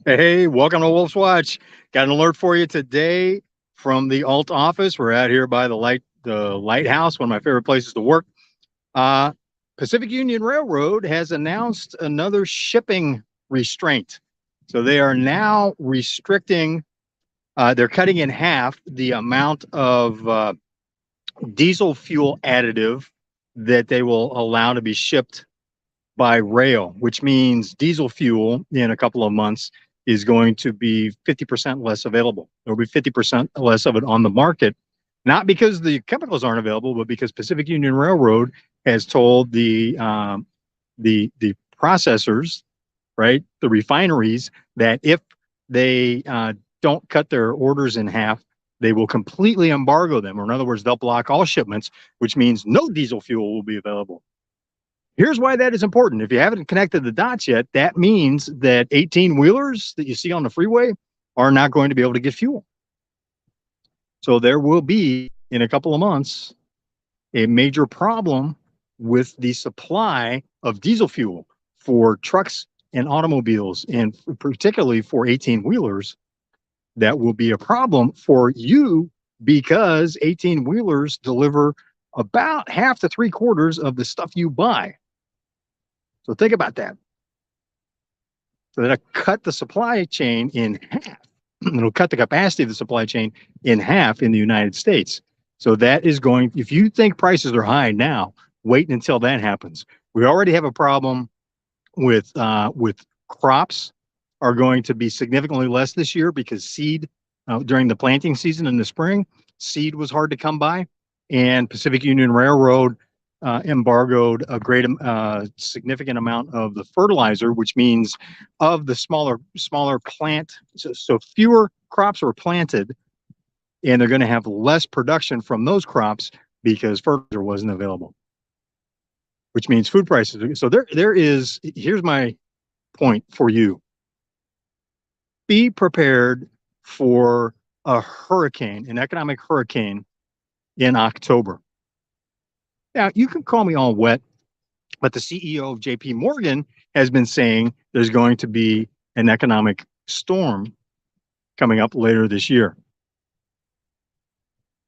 Hey, welcome to Wolf's Watch. Got an alert for you today from the Alt office. We're out here by the lighthouse, one of my favorite places to work. Uh, Pacific Union Railroad has announced another shipping restraint. So they are now restricting, they're cutting in half the amount of diesel fuel additive that they will allow to be shipped by rail, which means diesel fuel in a couple of months is going to be 50% less available. There'll be 50% less of it on the market, not because the chemicals aren't available, but because Pacific Union Railroad has told the processors, right, the refineries, that if they don't cut their orders in half, they will completely embargo them, or in other words, they'll block all shipments, which means no diesel fuel will be available. Here's why that is important. If you haven't connected the dots yet, that means that 18 wheelers that you see on the freeway are not going to be able to get fuel. So there will be, in a couple of months, a major problem with the supply of diesel fuel for trucks and automobiles, and particularly for 18 wheelers. That will be a problem for you because 18 wheelers deliver about half to three quarters of the stuff you buy. So think about that. So that'll cut the supply chain in half. It'll cut the capacity of the supply chain in half in the United States. So that is going, if you think prices are high now, wait until that happens. We already have a problem with crops are going to be significantly less this year because seed during the planting season in the spring, seed was hard to come by, and Pacific Union Railroad embargoed a great significant amount of the fertilizer, which means of the smaller plant. So fewer crops were planted, and they're going to have less production from those crops because fertilizer wasn't available, which means food prices. So there is. Here's my point for you: be prepared for a hurricane, an economic hurricane in October. Now, you can call me all wet, but the CEO of JP Morgan has been saying there's going to be an economic storm coming up later this year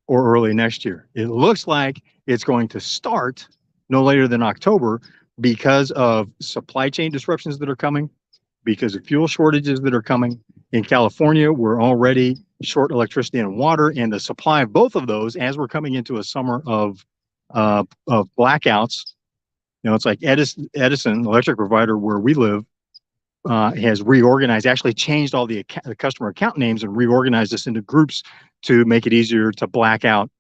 or early next year. It looks like it's going to start no later than October because of supply chain disruptions that are coming, because of fuel shortages that are coming. In California, we're already short electricity and water, and the supply of both of those, as we're coming into a summer of blackouts. It's like Edison, electric provider where we live, has reorganized, actually changed all the customer account names and reorganized us into groups to make it easier to black out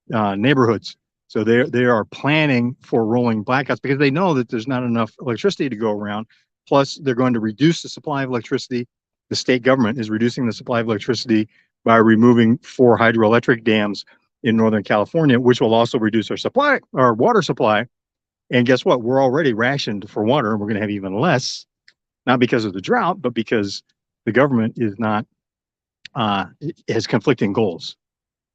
neighborhoods. So they are planning for rolling blackouts because they know that there's not enough electricity to go around. Plus, they're going to reduce the supply of electricity. The state government is reducing the supply of electricity by removing 4 hydroelectric dams in Northern California, which will also reduce our water supply. And guess what? We're already rationed for water, and we're going to have even less, not because of the drought, but because the government is not has conflicting goals.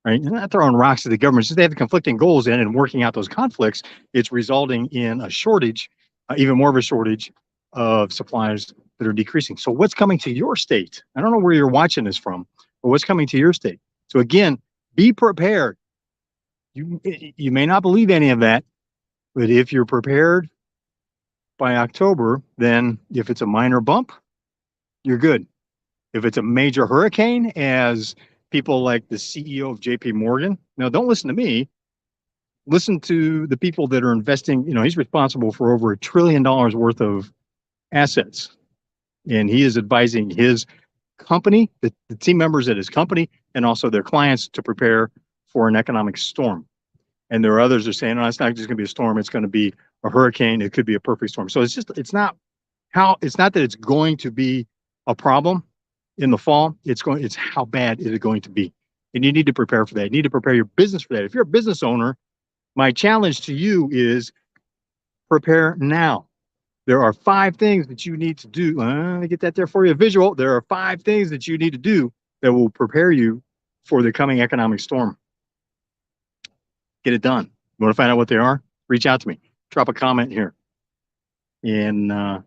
Right? And not throwing rocks at the government. Since they have the conflicting goals in and working out those conflicts, it's resulting in a shortage, even more of a shortage of supplies that are decreasing. So what's coming to your state? I don't know where you're watching this from, but what's coming to your state? So again, be prepared. You may not believe any of that, but if you're prepared by October, then if it's a minor bump, you're good. If it's a major hurricane, as people like the CEO of JP Morgan, now don't listen to me, listen to the people that are investing. He's responsible for over $1 trillion worth of assets, and he is advising his company, the team members at his company, and also their clients to prepare for an economic storm. And there are others that are saying, no, it's not just going to be a storm, it's going to be a hurricane, it could be a perfect storm. So it's not that it's going to be a problem in the fall. It's how bad is it going to be? And you need to prepare for that. You need to prepare your business for that. If you're a business owner, my challenge to you is prepare now. There are 5 things that you need to do. Let me get that there for you, visual. There are 5 things that you need to do that will prepare you for the coming economic storm. Get it done. You want to find out what they are? Reach out to me. Drop a comment here, and I'll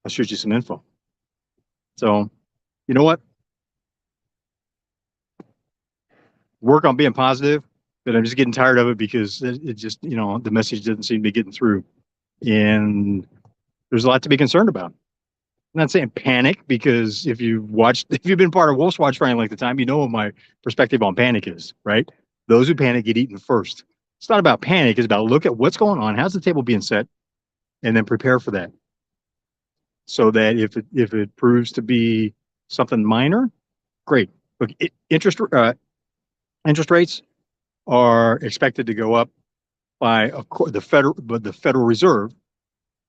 shoot you some info. So You know what? Work on being positive, but I'm just getting tired of it because it just, the message doesn't seem to be getting through. And there's a lot to be concerned about. I'm not saying panic because if you've been part of Wolf's Watch for any length of time, you know what my perspective on panic is, right? Those who panic get eaten first. It's not about panic. It's about look at what's going on. How's the table being set? And then prepare for that. So that if it proves to be something minor, great. Look, interest rates are expected to go up by the Federal Reserve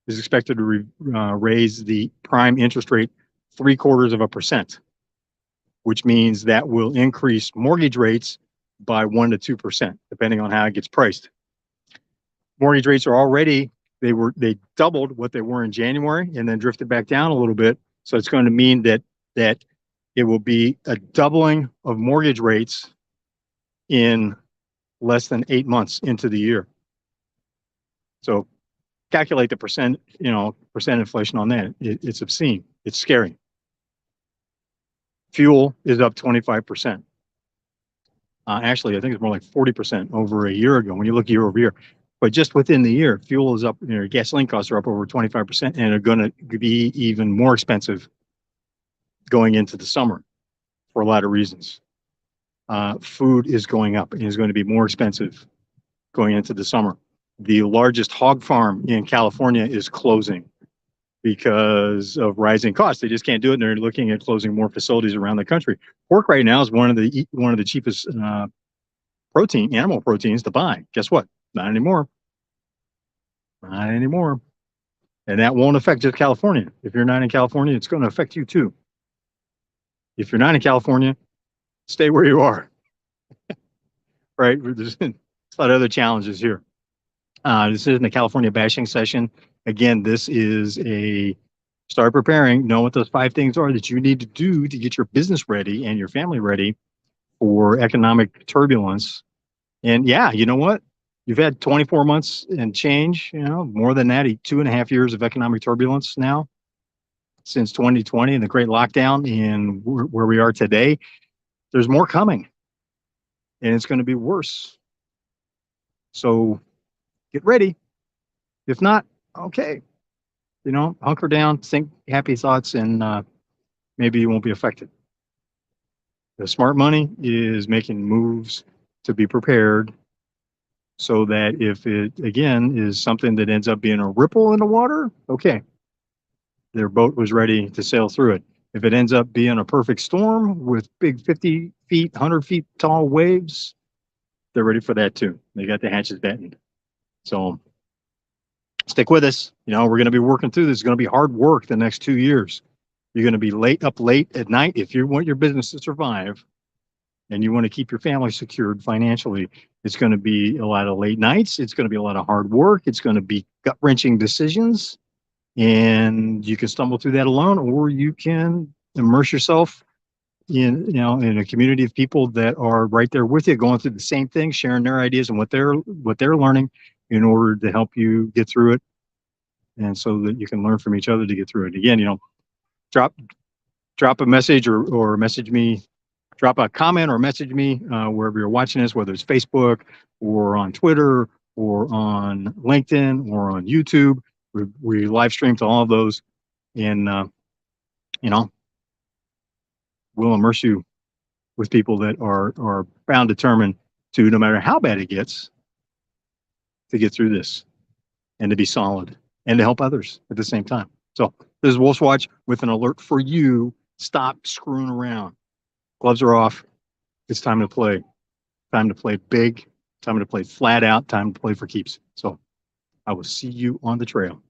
is expected to raise the prime interest rate 0.75%, which means that will increase mortgage rates by 1 to 2%, depending on how it gets priced. Mortgage rates are already they doubled what they were in January and then drifted back down a little bit. So it's going to mean that it will be a doubling of mortgage rates in less than 8 months into the year. So calculate the percent inflation on that. It's obscene. It's scary. Fuel is up 25%. Actually, I think it's more like 40% over a year ago when you look year over year. But just within the year, fuel is up, gasoline costs are up over 25% and are going to be even more expensive going into the summer for a lot of reasons. Food is going up and is going to be more expensive going into the summer. The largest hog farm in California is closing because of rising costs. They just can't do it. And they're looking at closing more facilities around the country. Pork right now is one of the cheapest animal proteins to buy. Guess what? Not anymore. Not anymore. And that won't affect just California. If you're not in California, it's going to affect you too. If you're not in California, stay where you are. Right? There's a lot of other challenges here. This isn't a California bashing session. Again, this is a start preparing. Know what those 5 things are that you need to do to get your business ready and your family ready for economic turbulence. And yeah, you know what? You've had 24 months and change, more than that, 2.5 years of economic turbulence now since 2020 and the great lockdown and where we are today. There's more coming and it's going to be worse. So get ready. If not, okay, hunker down, think happy thoughts, and maybe you won't be affected. The smart money is making moves to be prepared so that if it, again, is something that ends up being a ripple in the water, okay, their boat was ready to sail through it. If it ends up being a perfect storm with big 50 feet, 100 feet tall waves, they're ready for that too. They got the hatches battened. So stick with us. We're going to be working through this. It's going to be hard work the next 2 years. You're going to be up late at night if you want your business to survive and you want to keep your family secured financially. It's going to be a lot of late nights. It's going to be a lot of hard work. It's going to be gut-wrenching decisions. And you can stumble through that alone, or you can immerse yourself in a community of people that are right there with you, going through the same thing, sharing their ideas and what they're learning in order to help you get through it, and so that you can learn from each other to get through it. Again, drop a message or message me, drop a comment or message me wherever you're watching this, whether it's Facebook or on Twitter or on LinkedIn or on YouTube. We live stream to all of those, and we'll immerse you with people that are bound, determined to, no matter how bad it gets, to get through this and to be solid and to help others at the same time. So this is Wolf's Watch with an alert for you. Stop screwing around. Gloves are off. It's time to play. Time to play big. Time to play flat out. Time to play for keeps. So I will see you on the trail.